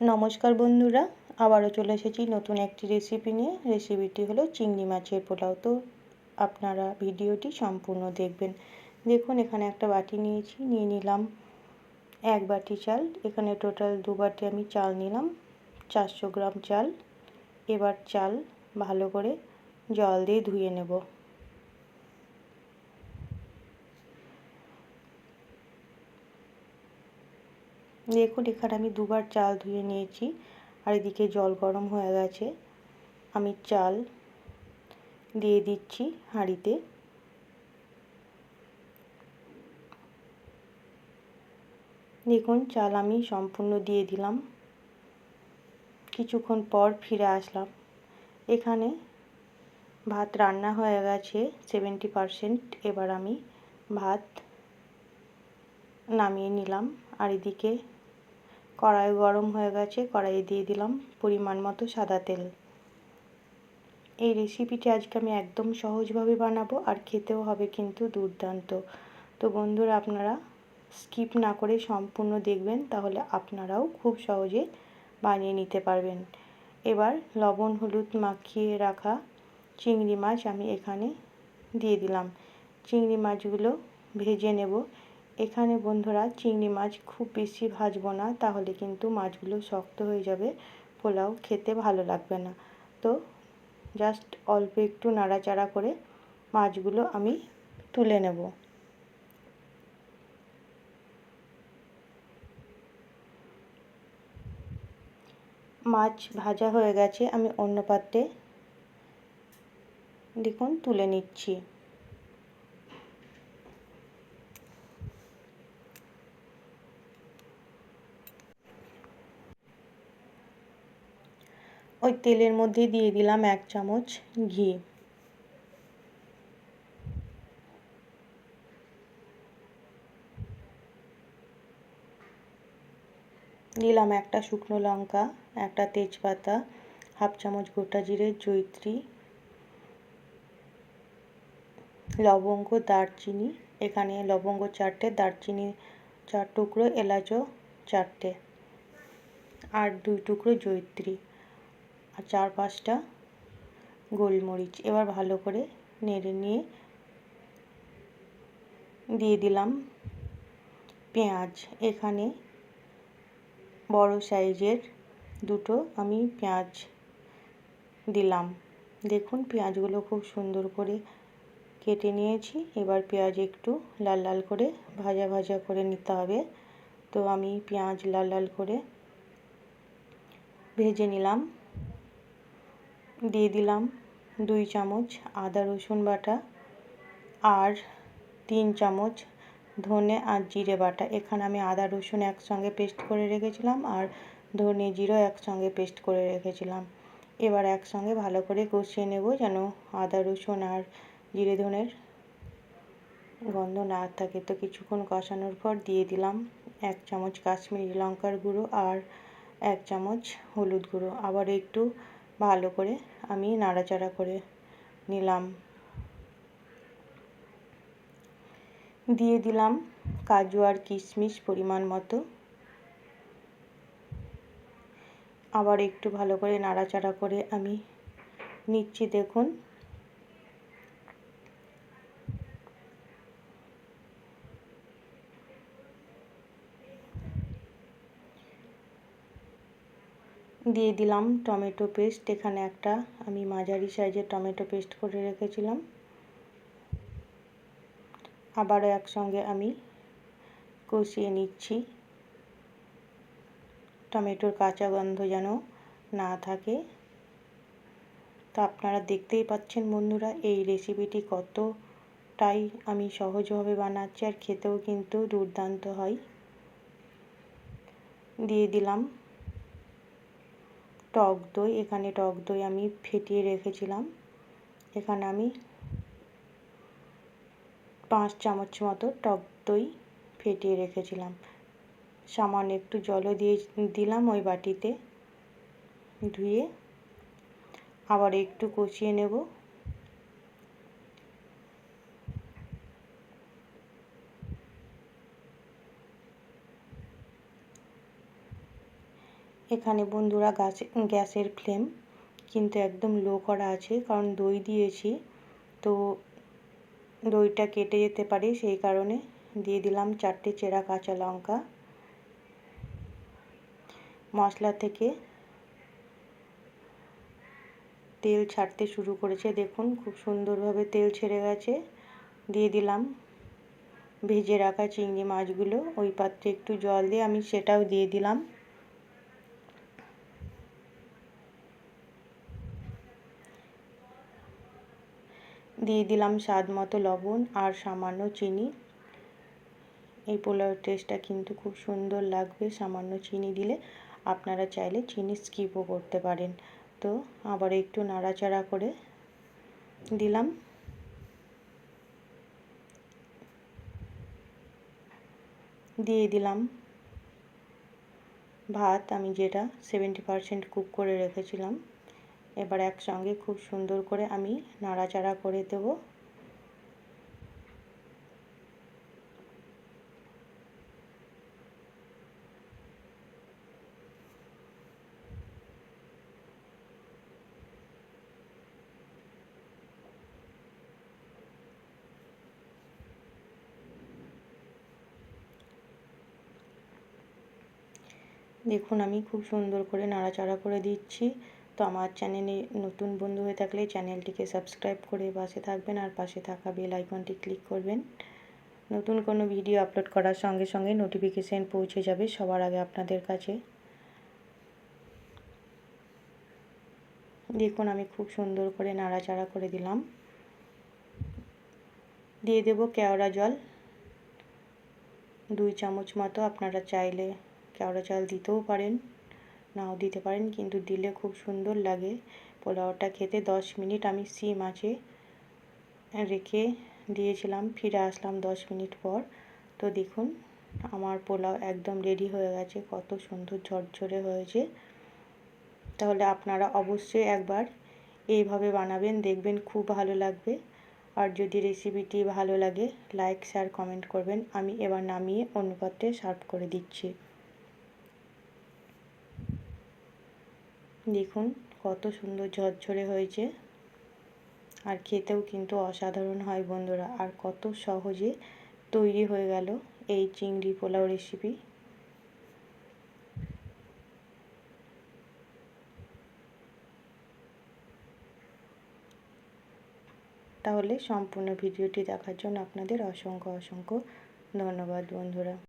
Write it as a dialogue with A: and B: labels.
A: নমস্কার বন্ধুরা, আবারও চলে এসেছি নতুন একটি রেসিপি নিয়ে। রেসিপিটি হলো চিংড়ি মাছের পোলাও। তো আপনারা ভিডিওটি সম্পূর্ণ দেখবেন। দেখুন, এখানে একটা বাটি নিয়েছি, নিয়ে নিলাম 1 বাটি চাল। এখানে টোটাল 2 বাটি আমি চাল নিলাম, 400 গ্রাম চাল। এবার চাল ভালো করে জল দিয়ে ধুয়ে নেব। দেখুন, এখানে আমি 2 বার চাল ধুয়ে নিয়েছি, আর এদিকে জল গরম হয়ে গেছে। আমি চাল দিয়ে দিচ্ছি হাঁড়িতে। দেখুন, চাল আমি সম্পূর্ণ দিয়ে দিলাম। কিছুক্ষণ পর ফিরে আসলাম। এখানে ভাত রান্না হয়ে গেছে 70%। এবার আমি ভাত নামিয়ে নিলাম। আর এদিকে কড়াই গরম হয়ে গেছে, কড়াইয়ে দিয়ে দিলাম পরিমাণ মতো সাদা তেল। এই রেসিপিটি আজকে আমি একদম সহজভাবে বানাবো, আর খেতেও হবে কিন্তু দুর্দান্ত। তো বন্ধুরা, আপনারা স্কিপ না করে সম্পূর্ণ দেখবেন, তাহলে আপনারাও খুব সহজে বানিয়ে নিতে পারবেন। এবার লবণ হলুদ মাখিয়ে রাখা চিংড়ি মাছ আমি এখানে দিয়ে দিলাম। চিংড়ি মাছগুলো ভেজে নেব। এখানে বন্ধুরা, চিংড়ি মাছ খুব বেশি ভাজবো না, তাহলে কিন্তু মাছগুলো শক্ত হয়ে যাবে, পোলাও খেতে ভালো লাগবে না। তো জাস্ট অল্প একটু নাড়াচাড়া করে মাছগুলো আমি তুলে নেব। মাছ ভাজা হয়ে গেছে, আমি অন্য পাত্রে দেখুন তুলে নিচ্ছি। ওই তেলের মধ্যে দিয়ে দিলাম 1 চামচ ঘি। দিলাম একটা শুকনো লঙ্কা, একটা তেজপাতা, 1/2 চামচ গোটা জিরে, জয়িত্রী, লবঙ্গ, দারচিনি। এখানে লবঙ্গ 4টে, দারচিনি 4 টুকরো, এলাচও 4টে, আর 2 টুকরো জয়িত্রী, আর 4-5টা গোলমরিচ। এবার ভালো করে নেড়ে নিয়ে দিয়ে দিলাম পেঁয়াজ। এখানে বড় সাইজের 2টো আমি পেঁয়াজ দিলাম। দেখুন, পেঁয়াজগুলো খুব সুন্দর করে কেটে নিয়েছি। এবার পেঁয়াজ একটু লাল লাল করে ভাজা ভাজা করে নিতে হবে। তো আমি পেঁয়াজ লাল লাল করে ভেজে নিলাম। দিয়ে দিলাম 2 চামচ আদা রসুন বাটা, আর 3 চামচ ধনে আর জিরে বাটা। এখানে আমি আদা রসুন একসঙ্গে পেস্ট করে রেখেছিলাম, আর ধনে জিরেও একসঙ্গে পেস্ট করে রেখেছিলাম। এবার একসঙ্গে ভালো করে কষিয়ে নেব, যেন আদা রসুন আর জিরে ধনের গন্ধ না থাকে। তো কিছুক্ষণ কষানোর পর দিয়ে দিলাম 1 চামচ কাশ্মীরি লঙ্কার গুঁড়ো, আর 1 চামচ হলুদ গুঁড়ো। আবার একটু ভালো করে আমি নাড়াচাড়া করে নিলাম। দিয়ে দিলাম কাজু আর কিশমিশ পরিমাণ মতো। আবার একটু ভালো করে নাড়াচাড়া করে আমি নিচ্ছি। দেখুন, দিয়ে দিলাম টমেটো পেস্ট। এখানে একটা আমি মাঝারি সাইজের টমেটো পেস্ট করে রেখেছিলাম। আবারও একসঙ্গে আমি কষিয়ে নিচ্ছি, টমেটোর কাঁচা গন্ধ যেন না থাকে। তো আপনারা দেখতেই পাচ্ছেন বন্ধুরা, এই রেসিপিটি কতটাই আমি সহজভাবে বানাচ্ছি, আর খেতেও কিন্তু দুর্দান্ত হয়। দিয়ে দিলাম টক দই। এখানে টক দই আমি ফেটিয়ে রেখেছিলাম। এখানে আমি 5 চামচ মতো টক দই ফেটিয়ে রেখেছিলাম। সামান্য একটু জলও দিয়ে দিলাম ওই বাটিতে, ধুয়ে আবার একটু কষিয়ে নেব। এখানে বন্ধুরা গ্যাসের ফ্লেম কিন্তু একদম লো করা আছে, কারণ দই দিয়েছি তো দইটা কেটে যেতে পারে, সেই কারণে দিয়ে দিলাম 4টে চেরা কাঁচা লঙ্কা। মশলা থেকে তেল ছাড়তে শুরু করেছে, দেখুন খুব সুন্দরভাবে তেল ছেড়ে গেছে। দিয়ে দিলাম ভেজে রাখা চিংড়ি মাছগুলো, ওই পাত্রে একটু জল দিয়ে আমি সেটাও দিয়ে দিলাম। দিয়ে দিলাম স্বাদ মতো লবণ আর সামান্য চিনি। এই পোলাওয়ের টেস্টটা কিন্তু খুব সুন্দর লাগবে সামান্য চিনি দিলে, আপনারা চাইলে চিনি স্কিপও করতে পারেন। তো আবার একটু নাড়াচাড়া করে দিলাম। দিয়ে দিলাম ভাত, আমি যেটা 70% কুক করে রেখেছিলাম। এবার একসঙ্গে খুব সুন্দর করে আমি নাড়াচাড়া করে দেব। দেখুন আমি খুব সুন্দর করে নাড়াচাড়া করে দিচ্ছি। তো আমার চ্যানেলে নতুন বন্ধু হয়ে থাকলে চ্যানেলটিকে সাবস্ক্রাইব করে পাশে থাকবেন, আর পাশে থাকা বেল আইকনটি ক্লিক করবেন। নতুন কোনো ভিডিও আপলোড করার সঙ্গে সঙ্গে নোটিফিকেশান পৌঁছে যাবে সবার আগে আপনাদের কাছে। দেখুন আমি খুব সুন্দর করে নাড়াচাড়া করে দিলাম। দিয়ে দেব কেওড়া জল 2 চামচ মতো। আপনারা চাইলে কেওড়া জল দিতেও পারেন, নাও দিতে পারেন, কিন্তু দিলে খুব সুন্দর লাগে। পোলাওটা খেতে 10 মিনিট আমি সিম আঁচে রেখে দিয়েছিলাম, ফিরে আসলাম 10 মিনিট পর। তো দেখুন আমার পোলাও একদম রেডি হয়ে গেছে, কত সুন্দর ঝরঝরে হয়েছে। তাহলে আপনারা অবশ্যই একবার এইভাবে বানাবেন, দেখবেন খুব ভালো লাগবে। আর যদি রেসিপিটি ভালো লাগে লাইক শেয়ার কমেন্ট করবেন। আমি এবার নামিয়ে অন্য পাত্রে সার্ভ করে দিচ্ছি। দেখুন কত সুন্দর ঝরঝরে হয়েছে, আর খেতেও কিন্তু অসাধারণ হয় বন্ধুরা। আর কত সহজে তৈরি হয়ে গেল এই চিংড়ি পোলাও রেসিপি। তাহলে সম্পূর্ণ ভিডিওটি দেখার জন্য আপনাদের অসংখ্য ধন্যবাদ বন্ধুরা।